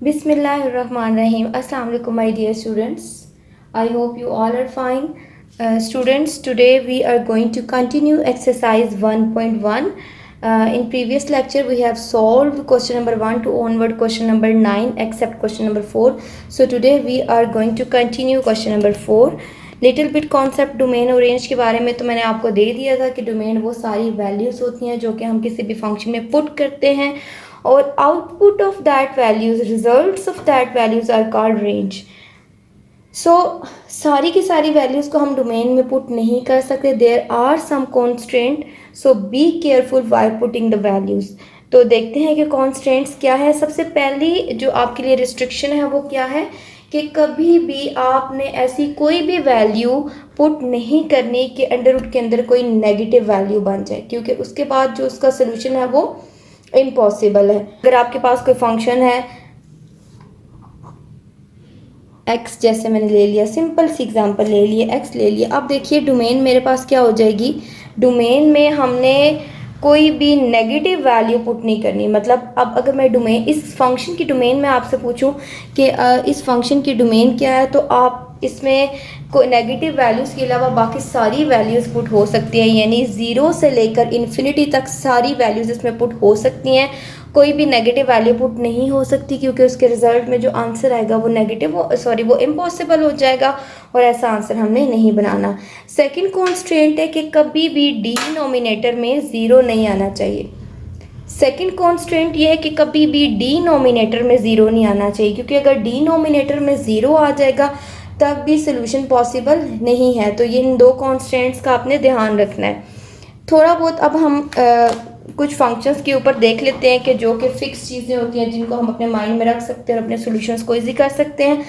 Bismillahirrahmanirrahim. Assalamu alaikum, my dear students. I hope you all are fine. Students, today we are going to continue exercise 1.1. In previous lecture, we have solved question number 1 to onward question number 9 except question number 4. So today we are going to continue question number 4. Little bit concept domain और range के बारे में तो मैंने आपको दे दिया था कि डोमेन वो सारी वैल्यूज़ होती हैं जो कि हम किसी भी फंक्शन में पुट करते हैं और output of that values, results of that values are called range. So सारी की सारी वैल्यूज़ को हम डोमेन में पुट नहीं कर सकते. There are some constraint, so be careful while putting the values. तो देखते हैं कि कॉन्स्ट्रेंट्स क्या है. सबसे पहली जो आपके लिए रिस्ट्रिक्शन है वो क्या है कि कभी भी आपने ऐसी कोई भी वैल्यू पुट नहीं करनी कि अंडर रूट के अंदर कोई नेगेटिव वैल्यू बन जाए, क्योंकि उसके बाद जो उसका सोल्यूशन है वो इम्पॉसिबल है. अगर आपके पास कोई फंक्शन है x, जैसे मैंने ले लिया, सिंपल सी एग्जांपल ले लिए, x ले लिया. अब देखिए डोमेन मेरे पास क्या हो जाएगी. डोमेन में हमने कोई भी नेगेटिव वैल्यू पुट नहीं करनी. मतलब अब अगर मैं डोमेन, इस फंक्शन की डोमेन में आपसे पूछूं कि इस फंक्शन की डोमेन क्या है, तो आप इसमें कोई नेगेटिव वैल्यूज़ के अलावा बाकी सारी वैल्यूज़ पुट हो सकती हैं. यानी ज़ीरो से लेकर इन्फिनिटी तक सारी वैल्यूज़ इसमें पुट हो सकती हैं. कोई भी नेगेटिव वैल्यू पुट नहीं हो सकती, क्योंकि उसके रिजल्ट में जो आंसर आएगा वो नेगेटिव, वो इम्पॉसिबल हो जाएगा और ऐसा आंसर हमने नहीं बनाना. सेकंड कॉन्स्ट्रेंट है कि कभी भी डिनोमिनेटर में ज़ीरो नहीं आना चाहिए. सेकंड कॉन्स्ट्रेंट ये है कि कभी भी डिनोमिनेटर में ज़ीरो नहीं आना चाहिए, क्योंकि अगर डिनोमिनेटर में ज़ीरो आ जाएगा तब भी सोल्यूशन पॉसिबल नहीं है. तो ये इन दो कॉन्स्ट्रेंट्स का आपने ध्यान रखना है. थोड़ा बहुत अब हम कुछ फंक्शंस के ऊपर देख लेते हैं कि जो कि फिक्स चीज़ें होती हैं जिनको हम अपने माइंड में रख सकते हैं और अपने सॉल्यूशंस को इजी कर सकते हैं.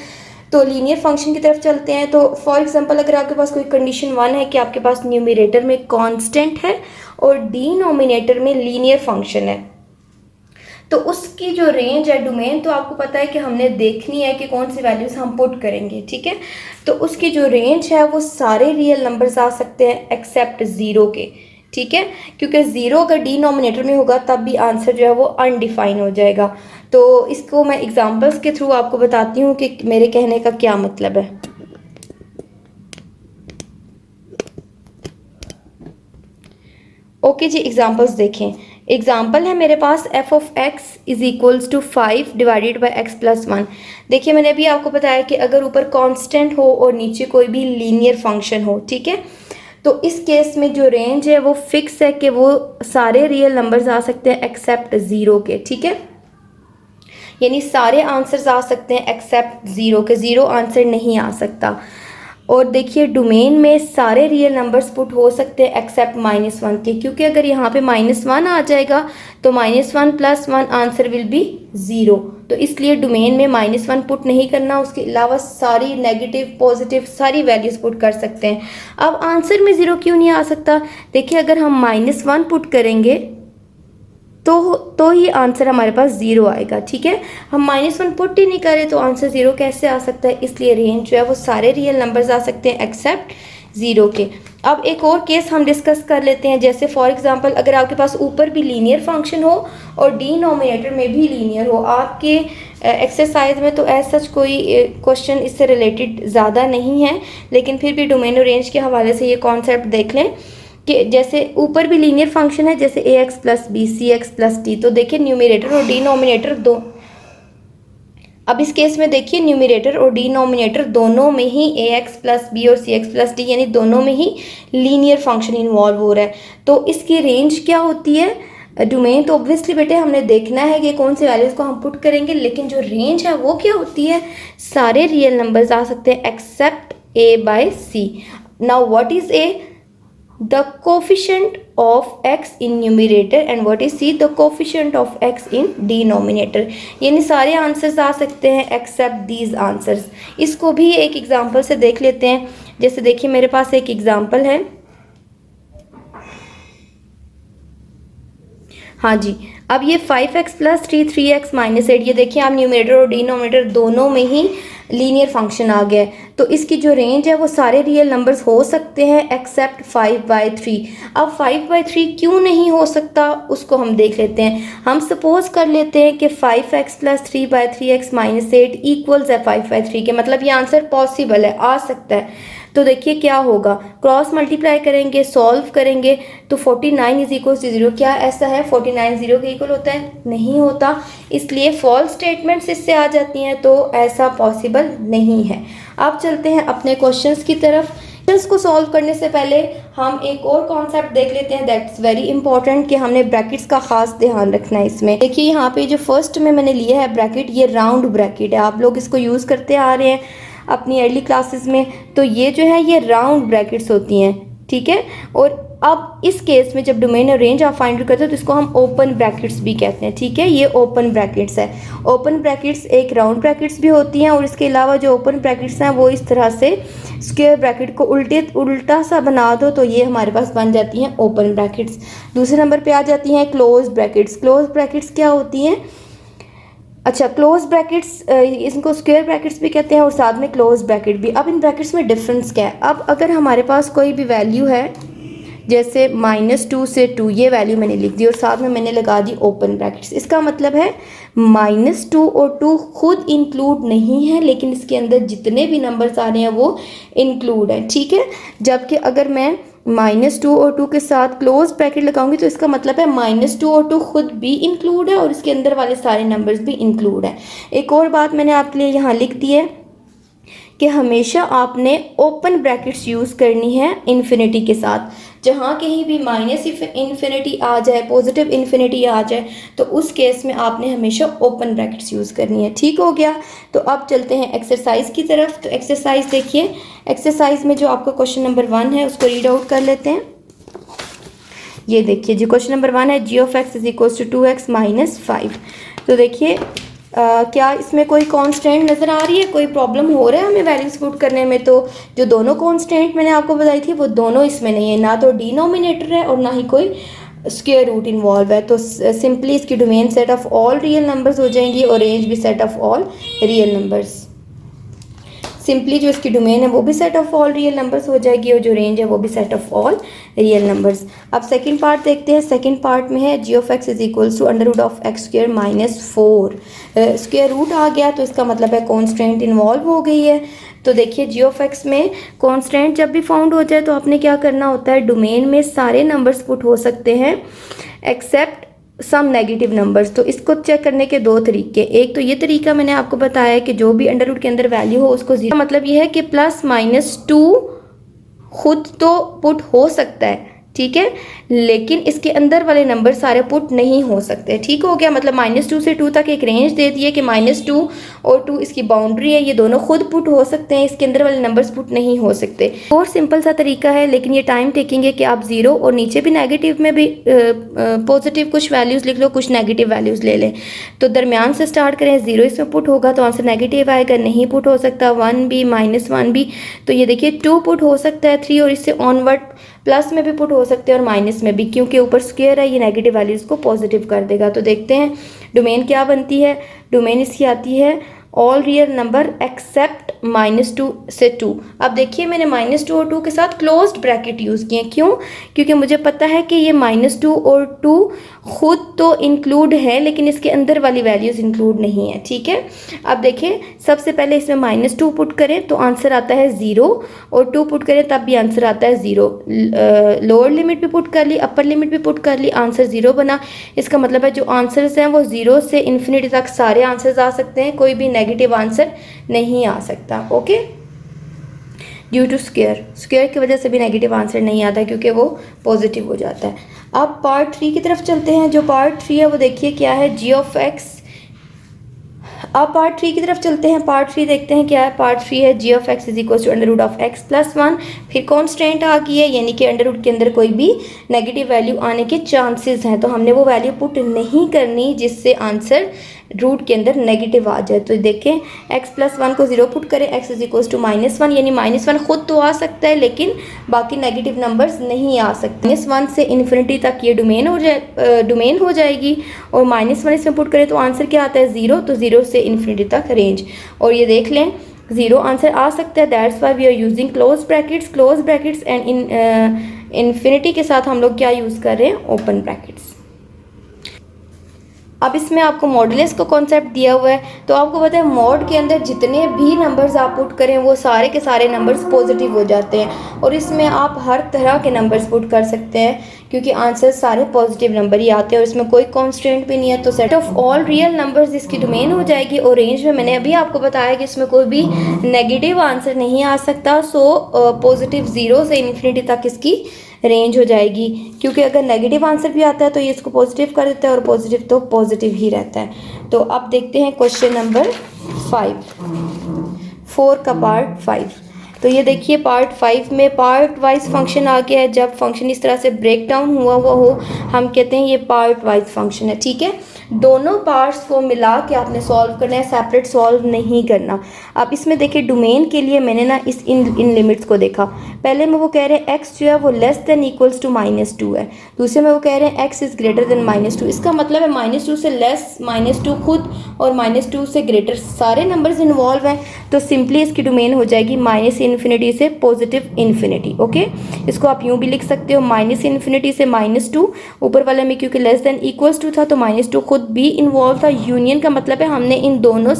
तो लीनियर फंक्शन की तरफ चलते हैं. तो फॉर एग्जांपल अगर आपके पास कोई कंडीशन 1 है कि आपके पास न्यूमरेटर में कांस्टेंट है और डिनोमिनेटर में लीनियर फंक्शन है, तो उसकी जो रेंज है डोमेन, तो आपको पता है कि हमने देखनी है कि कौन सी वैल्यूज़ हम पुट करेंगे. ठीक है, तो उसकी जो रेंज है वो सारे रियल नंबर्स आ सकते हैं एक्सेप्ट ज़ीरो के. ठीक है, क्योंकि ज़ीरो अगर डिनोमिनेटर में होगा तब भी आंसर जो है वो अनडिफाइन हो जाएगा. तो इसको मैं एग्जांपल्स के थ्रू आपको बताती हूँ कि मेरे कहने का क्या मतलब है. ओके जी, एग्जांपल्स देखें. एग्जाम्पल है मेरे पास f of x is equals to 5 divided by x plus 1. देखिए मैंने अभी आपको बताया कि अगर ऊपर कांस्टेंट हो और नीचे कोई भी लीनियर फंक्शन हो, ठीक है, तो इस केस में जो रेंज है वो फिक्स है कि वो सारे रियल नंबर्स आ सकते हैं एक्सेप्ट ज़ीरो के. ठीक है, यानी सारे आंसर्स आ सकते हैं एक्सेप्ट ज़ीरो के, ज़ीरो आंसर नहीं आ सकता. और देखिए डोमेन में सारे रियल नंबर्स पुट हो सकते हैं एक्सेप्ट -1 के, क्योंकि अगर यहाँ पे -1 आ जाएगा तो -1 + 1 आंसर विल बी 0. तो इसलिए डोमेन में -1 पुट नहीं करना, उसके अलावा सारी नेगेटिव पॉजिटिव सारी वैल्यूज़ पुट कर सकते हैं. अब आंसर में 0 क्यों नहीं आ सकता. देखिए अगर हम -1 पुट करेंगे तो ही आंसर हमारे पास 0 आएगा. ठीक है, हम -1 पुट ही नहीं करें तो आंसर 0 कैसे आ सकता है. इसलिए रेंज जो है वो सारे रियल नंबर्स आ सकते हैं एक्सेप्ट 0 के. अब एक और केस हम डिस्कस कर लेते हैं. जैसे फॉर एग्जांपल अगर आपके पास ऊपर भी लीनियर फंक्शन हो और डिनोमिनेटर में भी लीनियर हो. आपके एक्सरसाइज में तो ऐसा सच कोई क्वेश्चन इससे रिलेटेड ज़्यादा नहीं है, लेकिन फिर भी डोमेन और रेंज के हवाले से ये कॉन्सेप्ट देख लें कि जैसे ऊपर भी लीनियर फंक्शन है, जैसे ax + b cx + d. तो देखिए न्यूमरेटर और डिनोमिनेटर दो, अब इस केस में देखिए न्यूमरेटर और डिनोमिनेटर दोनों में ही ax + b और cx + d यानी दोनों में ही लीनियर फंक्शन इन्वॉल्व हो रहा है. तो इसकी रेंज क्या होती है. डोमेन तो ऑब्वियसली बेटे हमने देखना है कि कौन सी वैल्यूज़ को हम पुट करेंगे, लेकिन जो रेंज है वो क्या होती है. सारे रियल नंबर्स आ सकते हैं except a/c. Now what is a. The coefficient of x in numerator and what is c, the coefficient of x in denominator. यानी सारे आंसर्स आ सकते हैं एक्सेप्ट दीज आंसर्स. इसको भी एक एग्जांपल से देख लेते हैं. जैसे देखिए मेरे पास एक एग्जांपल है. हाँ जी, अब ये 5x + 3 3x - 8, ये देखिए आप न्यूमरेटर और डिनोमिनेटर दोनों में ही लीनियर फंक्शन आ गया है, तो इसकी जो रेंज है वो सारे रियल नंबर्स हो सकते हैं एक्सेप्ट 5/3। अब 5/3 क्यों नहीं हो सकता उसको हम देख लेते हैं। हम सपोज कर लेते हैं कि 5x + 3/3x - 8 इक्वल्स है 5/3 के, मतलब ये आंसर पॉसिबल है, आ सकता है। तो देखिए क्या होगा, क्रॉस मल्टीप्लाई करेंगे, सॉल्व करेंगे तो 49 = 0। क्या ऐसा है 49 0 के इक्वल होता है? नहीं होता, इसलिए फॉल्स स्टेटमेंट्स इससे आ जाती हैं, तो ऐसा पॉसिबल नहीं है। अब चलते हैं अपने क्वेश्चंस की तरफ। क्वेश्चंस को सॉल्व करने से पहले हम एक और कॉन्सेप्ट देख लेते हैं, दैट्स वेरी इंपॉर्टेंट, कि हमने ब्रैकेट्स का खास ध्यान रखना है इसमें। देखिए यहाँ पे जो फर्स्ट में मैंने लिया है ब्रैकेट, ये राउंड ब्रैकेट है, आप लोग इसको यूज़ करते आ रहे हैं अपनी अर्ली क्लासेस में, तो ये जो है ये राउंड ब्रैकेट्स होती हैं, ठीक है। और अब इस केस में जब डोमेन और रेंज आप फाइंड करते हैं तो इसको हम ओपन ब्रैकेट्स भी कहते हैं, ठीक है। ये ओपन ब्रैकेट्स है। ओपन ब्रैकेट्स एक राउंड ब्रैकेट्स भी होती हैं, और इसके अलावा जो ओपन ब्रैकेट्स हैं वो इस तरह से स्क्वायर ब्रैकेट को उल्टा सा बना दो तो ये हमारे पास बन जाती हैं ओपन ब्रैकेट्स। दूसरे नंबर पे आ जाती हैं क्लोज ब्रैकेट्स। क्लोज ब्रैकेट्स क्या होती हैं? अच्छा, क्लोज ब्रैकेट्स इनको स्क्वायर ब्रैकेट्स भी कहते हैं और साथ में क्लोज ब्रैकेट भी। अब इन ब्रैकेट्स में डिफरेंस क्या है? अब अगर हमारे पास कोई भी वैल्यू है, जैसे -2 से 2, ये वैल्यू मैंने लिख दी और साथ में मैंने लगा दी ओपन ब्रैकेट्स, इसका मतलब है -2 और 2 खुद इंक्लूड नहीं है, लेकिन इसके अंदर जितने भी नंबर्स आ रहे हैं वो इंक्लूड है, ठीक है। जबकि अगर मैं -2 और 2 के साथ क्लोज ब्रैकेट लगाऊंगी तो इसका मतलब है -2 और 2 खुद भी इंक्लूड है और इसके अंदर वाले सारे नंबर्स भी इंक्लूड है। एक और बात मैंने आपके लिए यहाँ लिख दी है कि हमेशा आपने ओपन ब्रैकेट्स यूज़ करनी है इन्फिनिटी के साथ। जहाँ कहीं भी -इन्फिनिटी आ जाए, पॉजिटिव इन्फिनिटी आ जाए, तो उस केस में आपने हमेशा ओपन ब्रैकेट्स यूज़ करनी है, ठीक हो गया। तो अब चलते हैं एक्सरसाइज की तरफ। तो एक्सरसाइज देखिए, एक्सरसाइज में जो आपका क्वेश्चन नंबर 1 है उसको रीड आउट कर लेते हैं। ये देखिए जी, क्वेश्चन नंबर 1 है g(x) = 2x - 5। तो देखिए क्या इसमें कोई कांस्टेंट नज़र आ रही है? कोई प्रॉब्लम हो रहा है हमें वैल्यूज पुट करने में? तो जो दोनों कांस्टेंट मैंने आपको बताई थी वो दोनों इसमें नहीं है, ना तो डिनोमिनेटर है और ना ही कोई स्क्वायर रूट इन्वॉल्व है। तो सिंपली इसकी domain set of all real numbers हो जाएंगी और रेंज भी set of all real numbers. Simply जो इसकी डोमेन है वो भी set of all real numbers हो जाएगी और जो रेंज है वो भी set of all real numbers. अब सेकंड पार्ट देखते हैं। सेकंड पार्ट में है g(x) = √(x²-4)। स्क्वायर रूट आ गया तो इसका मतलब है कॉन्स्टेंट इन्वॉल्व हो गई है। तो देखिए g(x) में कॉन्स्टेंट जब भी फाउंड हो जाए तो आपने क्या करना होता है, डोमेन में सारे नंबर्स पुट हो सकते हैं एक्सेप्ट सम नेगेटिव नंबर्स। तो इसको चेक करने के दो तरीके, एक तो ये तरीका मैंने आपको बताया है कि जो भी अंडर रूट के अंदर वैल्यू हो उसको 0, मतलब ये है कि +-2 खुद तो पुट हो सकता है, ठीक है, लेकिन इसके अंदर वाले नंबर सारे पुट नहीं हो सकते, ठीक हो गया। मतलब -2 से 2 तक एक रेंज दे दिए कि -2 और 2 इसकी बाउंड्री है, ये दोनों खुद पुट हो सकते हैं, इसके अंदर वाले नंबर्स पुट नहीं हो सकते। और सिंपल सा तरीका है, लेकिन ये टाइम टेकिंग है कि आप 0 और नीचे भी नेगेटिव में भी पॉजिटिव कुछ वैल्यूज़ लिख लो, कुछ नेगेटिव वैल्यूज़ ले लें। तो दरमियान से स्टार्ट करें, 0 इसमें पुट होगा तो आंसर नेगेटिव आएगा, नहीं पुट हो सकता 1 भी -1 भी। तो ये देखिए 2 पुट हो सकता है, 3 और इससे ऑनवर्ड प्लस में भी पुट हो सकते हैं और माइनस में भी, क्योंकि ऊपर स्क्वायर है ये नेगेटिव वैल्यूज़ को पॉजिटिव कर देगा। तो देखते हैं डोमेन क्या बनती है। डोमेन इसकी आती है ऑल रियल नंबर एक्सेप्ट -2 से 2। अब देखिए मैंने -2 और 2 के साथ क्लोज्ड ब्रैकेट यूज़ किए, क्यों? क्योंकि मुझे पता है कि ये -2 और 2 खुद तो इंक्लूड है लेकिन इसके अंदर वाली वैल्यूज़ इंक्लूड नहीं है, ठीक है। अब देखिए सबसे पहले इसमें -2 पुट करें तो आंसर आता है 0 और 2 पुट करें तब भी आंसर आता है 0। लोअर लिमिट भी पुट कर ली, अपर लिमिट भी पुट कर ली, आंसर 0 बना। इसका मतलब है जो आंसर्स हैं वो 0 से इन्फिनिटी तक सारे आंसर्स आ सकते हैं, कोई भी नेगेटिव आंसर नहीं आ सकता, ओके। ड्यू टू स्क्वायर की वजह से भी नेगेटिव आंसर नहीं आता क्योंकि वो पॉजिटिव हो जाता है। अब पार्ट 3 की तरफ चलते हैं। जो पार्ट 3 है वो देखिए क्या है, g(x). अब पार्ट 3 की तरफ चलते हैं। पार्ट 3 देखते हैं क्या है। पार्ट 3 है g(x) = x+1। फिर कॉन्स्टेंट आ गई है, यानी कि अंडर रूट के अंदर कोई भी नेगेटिव वैल्यू आने के चांसेस हैं, तो हमने वो वैल्यू पुट नहीं करनी जिससे आंसर रूट के अंदर नेगेटिव आ जाए। तो देखें x+1 को 0 पुट करें, x = -1, यानी -1 खुद तो आ सकता है लेकिन बाकी नेगेटिव नंबर्स नहीं आ सकते। -1 से इन्फिनिटी तक ये डोमेन हो जाएगी और -1 इसमें पुट करें तो आंसर क्या आता है 0, तो 0 से इन्फिनिटी तक रेंज। और ये देख लें ज़ीरो आंसर आ सकता है। That's why we are using close brackets and infinity के साथ हम लोग क्या यूज़ कर रहे हैं, ओपन ब्रैकेट्स। अब इसमें आपको मॉडुलस का कॉन्सेप्ट दिया हुआ है, तो आपको पता है मॉड के अंदर जितने भी नंबर्स आप पुट करें वो सारे के सारे नंबर्स पॉजिटिव हो जाते हैं, और इसमें आप हर तरह के नंबर्स पुट कर सकते हैं क्योंकि आंसर सारे पॉजिटिव नंबर ही आते हैं और इसमें कोई कॉन्स्टेंट भी नहीं है। तो set of all real numbers इसकी डोमेन हो जाएगी, और रेंज में मैंने अभी आपको बताया कि इसमें कोई भी नेगेटिव आंसर नहीं आ सकता। सो पॉजिटिव ज़ीरो से इन्फिनिटी तक इसकी रेंज हो जाएगी, क्योंकि अगर नेगेटिव आंसर भी आता है तो ये इसको पॉजिटिव कर देता है, और पॉजिटिव तो पॉजिटिव ही रहता है। तो अब देखते हैं क्वेश्चन नंबर 4 का पार्ट 5। तो ये देखिए पार्ट 5 में पार्ट वाइज फंक्शन आ गया है। जब फंक्शन इस तरह से ब्रेक डाउन हुआ हो हम कहते हैं ये पार्ट वाइज फंक्शन है, ठीक है। दोनों पार्ट्स को मिला के आपने सॉल्व करना है, सेपरेट सॉल्व नहीं करना। अब इसमें देखिए डोमेन के लिए मैंने ना इन लिमिट्स को देखा। पहले में वो कह रहे हैं x जो है वो लेस देन इक्वल्स टू -2 है, दूसरे में वो कह रहे हैं x इज़ ग्रेटर देन -2। इसका मतलब है -2 से लेस, -2 खुद और -2 से ग्रेटर सारे नंबर्स इन्वॉल्व हैं। तो सिंपली इसकी डोमेन हो जाएगी -इन्फिनिटी से पॉजिटिव इन्फिनिटी। ओके, इसको आप यूँ भी लिख सकते हो -इन्फिनिटी से -2। ऊपर वाले में क्योंकि लेस देन इक्वल्स टू था तो -2 खुद भी इन्वॉल्व था। यूनियन का मतलब है हमने इन दोनों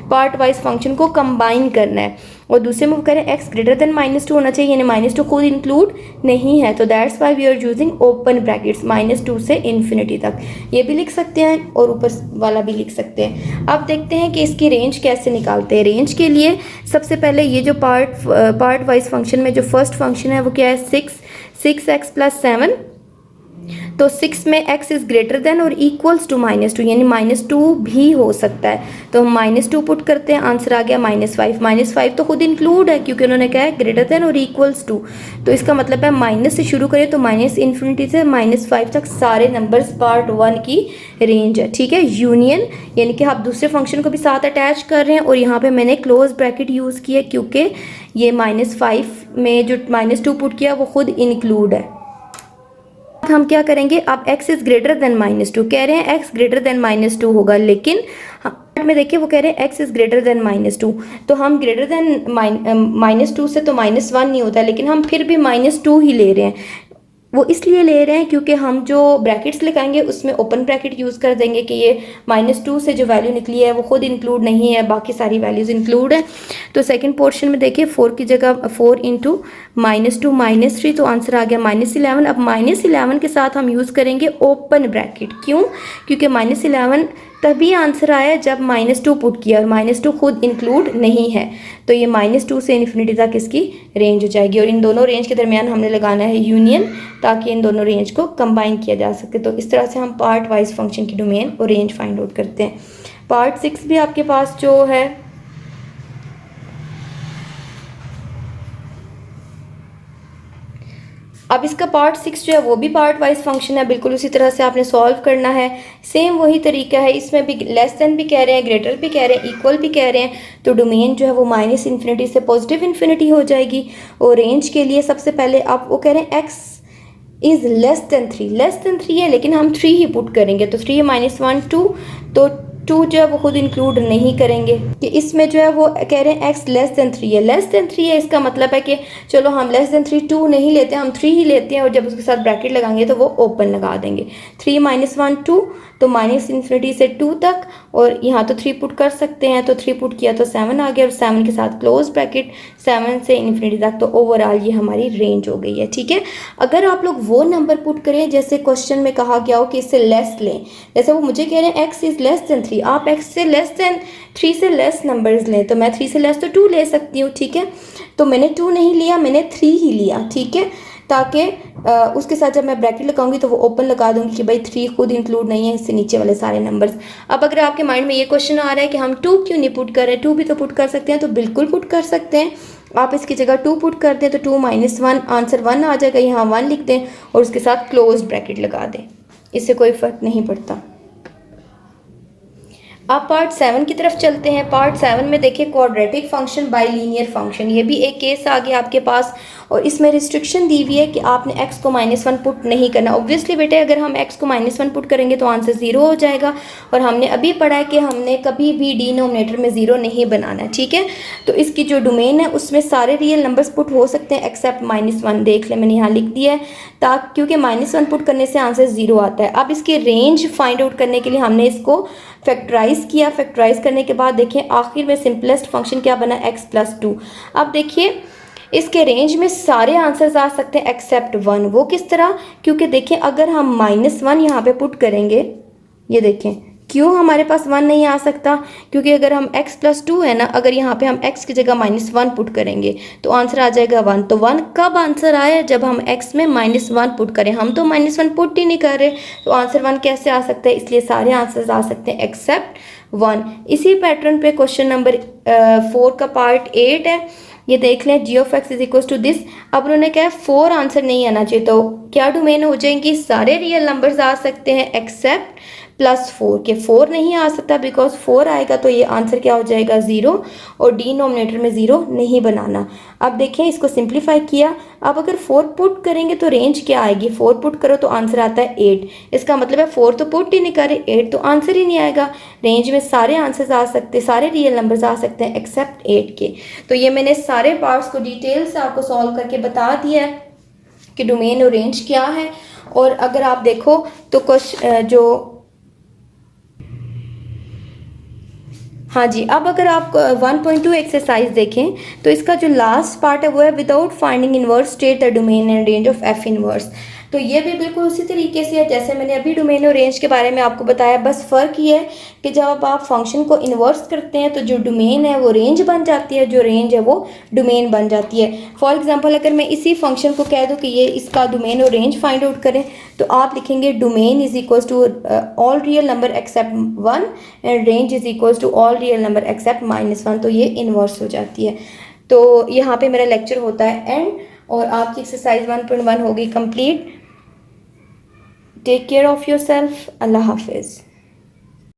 पार्ट वाइज फंक्शन को कंबाइन करना है, और दूसरे में वो कह रहे हैं x ग्रेटर देन -2 होना चाहिए, यानी -2 खुद इंक्लूड नहीं है। तो that's why we are using open brackets -2 से इन्फिनिटी तक। ये भी लिख सकते हैं और ऊपर वाला भी लिख सकते हैं। अब देखते हैं कि इसकी रेंज कैसे निकालते हैं। रेंज के लिए सबसे पहले ये जो पार्ट वाइज फंक्शन में जो फर्स्ट फंक्शन है वो क्या है, 6x + 7। तो 6 में x इज़ ग्रेटर देन और इक्वल्स टू -2, यानी -2 भी हो सकता है। तो हम -2 पुट करते हैं, आंसर आ गया -5। -5 तो खुद इंक्लूड है क्योंकि उन्होंने कहा है ग्रेटर देन और इक्वल्स टू। तो इसका मतलब है माइनस से शुरू करें तो -इन्फिनिटी से -5 तक सारे नंबर्स पार्ट 1 की रेंज है, ठीक है। यूनियन यानी कि आप दूसरे फंक्शन को भी साथ अटैच कर रहे हैं, और यहाँ पे मैंने क्लोज ब्रैकेट यूज़ किया क्योंकि ये -5 में जो -2 पुट किया वो खुद इंक्लूड है। हम क्या करेंगे, अब x इज़ ग्रेटर देन -2 कह रहे हैं, x ग्रेटर देन -2 होगा, लेकिन में देखिए वो कह रहे हैं x इज़ ग्रेटर देन -2। तो हम ग्रेटर देन -2 से तो -1 नहीं होता, लेकिन हम फिर भी -2 ही ले रहे हैं। वो इसलिए ले रहे हैं क्योंकि हम जो ब्रैकेट्स लगाएंगे उसमें ओपन ब्रैकेट यूज़ कर देंगे कि ये -2 से जो वैल्यू निकली है वो खुद इंक्लूड नहीं है, बाकी सारी वैल्यूज़ इंक्लूड है। तो सेकंड पोर्शन में देखिए 4 की जगह 4 × -2 -3, तो आंसर आ गया -11। अब -11 के साथ हम यूज़ करेंगे ओपन ब्रैकेट। क्यों? क्योंकि -11 तभी आंसर आया जब -2 पुट किया, और -2 खुद इंक्लूड नहीं है। तो ये -2 से इन्फिनिटी तक इसकी रेंज हो जाएगी, और इन दोनों रेंज के दरमियान हमने लगाना है यूनियन ताकि इन दोनों रेंज को कंबाइन किया जा सके। तो इस तरह से हम पार्ट वाइज फंक्शन की डोमेन और रेंज फाइंड आउट करते हैं। पार्ट 6 भी आपके पास जो है अब इसका पार्ट 6 जो है वो भी पार्ट वाइज फंक्शन है, बिल्कुल उसी तरह से आपने सॉल्व करना है। सेम वही तरीका है, इसमें भी लेस देन भी कह रहे हैं, ग्रेटर भी कह रहे हैं, इक्वल भी कह रहे हैं। तो डोमेन जो है वो -इन्फिनिटी से पॉजिटिव इन्फिनिटी हो जाएगी। और रेंज के लिए सबसे पहले आप वो कह रहे हैं x इज़ लेस देन 3 है, लेकिन हम 3 ही पुट करेंगे। तो 3 -1 2, तो 2 जो है वो खुद इंक्लूड नहीं करेंगे कि इसमें जो है वो कह रहे हैं x लेस देन 3 है। लेस देन 3 है, इसका मतलब है कि चलो हम लेस देन 3 2 नहीं लेते, हम 3 ही लेते हैं, और जब उसके साथ ब्रैकेट लगाएंगे तो वो ओपन लगा देंगे। 3 -1 2, तो -इन्फिनिटी से 2 तक, और यहाँ तो 3 पुट कर सकते हैं, तो 3 पुट किया तो 7 आ गया, और 7 के साथ क्लोज ब्रैकेट 7 से इन्फिनिटी तक। तो ओवरऑल ये हमारी रेंज हो गई है, ठीक है। अगर आप लोग वो नंबर पुट करें जैसे क्वेश्चन में कहा गया हो कि इससे लेस लें, जैसे वो मुझे कह रहे हैं x इज़ लेस देन 3, आप x से लेस देन 3 से लेस नंबर्स लें, तो मैं 3 से लेस तो 2 ले सकती हूँ, ठीक है। तो मैंने 2 नहीं लिया, मैंने 3 ही लिया, ठीक है, ताकि उसके साथ जब मैं ब्रैकेट लगाऊंगी तो वो ओपन लगा दूंगी कि भाई 3 खुद इंक्लूड नहीं है, इससे नीचे वाले सारे नंबर्स। अब अगर आपके माइंड में ये क्वेश्चन आ रहा है कि हम 2 क्यों नहीं पुट कर रहे, 2 भी तो पुट कर सकते हैं, तो बिल्कुल पुट कर सकते हैं। आप इसकी जगह 2 पुट कर दें तो 2 -1 आंसर 1 आ जाएगा, यहाँ 1 लिख दें और उसके साथ क्लोज ब्रैकेट लगा दें, इससे कोई फ़र्क नहीं पड़ता। अब पार्ट 7 की तरफ चलते हैं। पार्ट 7 में देखिए quadratic function by linear function, ये भी एक केस आ गया आपके पास और इसमें रिस्ट्रिक्शन दी हुई है कि आपने x को -1 पुट नहीं करना। ऑब्वियसली बेटे अगर हम x को -1 पुट करेंगे तो आंसर 0 हो जाएगा और हमने अभी पढ़ा है कि हमने कभी भी डिनोमिनेटर में 0 नहीं बनाना, ठीक है। तो इसकी जो डोमेन है उसमें सारे रियल नंबर्स पुट हो सकते हैं एक्सेप्ट -1। देख ले मैंने यहाँ लिख दिया है ताकि क्योंकि -1 पुट करने से आंसर 0 आता है। अब इसकी रेंज फाइंड आउट करने के लिए हमने इसको फैक्टराइज किया। फैक्टराइज करने के बाद देखिए आखिर में सिंपलेस्ट फंक्शन क्या बना, x+2। अब देखिए इसके रेंज में सारे आंसर्स आ सकते हैं एक्सेप्ट 1। वो किस तरह, क्योंकि देखिए अगर हम -1 यहाँ पे पुट करेंगे, ये देखें क्यों हमारे पास 1 नहीं आ सकता, क्योंकि अगर हम x+2 है ना, अगर यहाँ पे हम x की जगह -1 पुट करेंगे तो आंसर आ जाएगा 1। तो 1 कब आंसर आया, जब हम x में -1 पुट करें। हम तो -1 पुट ही नहीं कर रहे, तो आंसर 1 कैसे आ सकता है, इसलिए सारे आंसर्स आ सकते हैं एक्सेप्ट 1। इसी पैटर्न पे क्वेश्चन नंबर 4 का पार्ट 8 है, ये देख लें g(x) = दिस। अब उन्होंने कहा 4 आंसर नहीं आना चाहिए, तो क्या डोमेन हो जाएंगी, सारे रियल नंबर्स आ सकते हैं एक्सेप्ट +4 के 4 नहीं आ सकता, बिकॉज 4 आएगा तो ये आंसर क्या हो जाएगा 0 और डिनोमिनेटर में 0 नहीं बनाना। अब देखें इसको सिंप्लीफाई किया, अब अगर 4 पुट करेंगे तो रेंज क्या आएगी, 4 पुट करो तो आंसर आता है 8। इसका मतलब है 4 तो पुट ही नहीं करे, 8 तो आंसर ही नहीं आएगा। रेंज में सारे आंसर्स आ सकते, सारे रियल नंबर्स आ सकते हैं एक्सेप्ट 8 के। तो ये मैंने सारे पार्ट्स को डिटेल से आपको सॉल्व करके बता दिया है कि डोमेन और रेंज क्या है। और अगर आप देखो तो कुछ जो हाँ जी, अब अगर आप 1.2 एक्सरसाइज देखें तो इसका जो लास्ट पार्ट है वो है without finding inverse state the domain and range of F inverse. तो ये भी बिल्कुल उसी तरीके से है जैसे मैंने अभी डोमेन और रेंज के बारे में आपको बताया, बस फ़र्क ये है कि जब आप फंक्शन को इन्वर्स करते हैं तो जो डोमेन है वो रेंज बन जाती है, जो रेंज है वो डोमेन बन जाती है। फॉर एग्जांपल अगर मैं इसी फंक्शन को कह दूं कि ये इसका डोमेन और रेंज फाइंड आउट करें तो आप लिखेंगे domain = all real number except 1 and range = all real number except -1। तो ये इन्वर्स हो जाती है। तो यहाँ पे मेरा लेक्चर होता है एंड और आपकी एक्सरसाइज 1.1 होगी complete. Take care of your self. अल्लाह हाफिज़।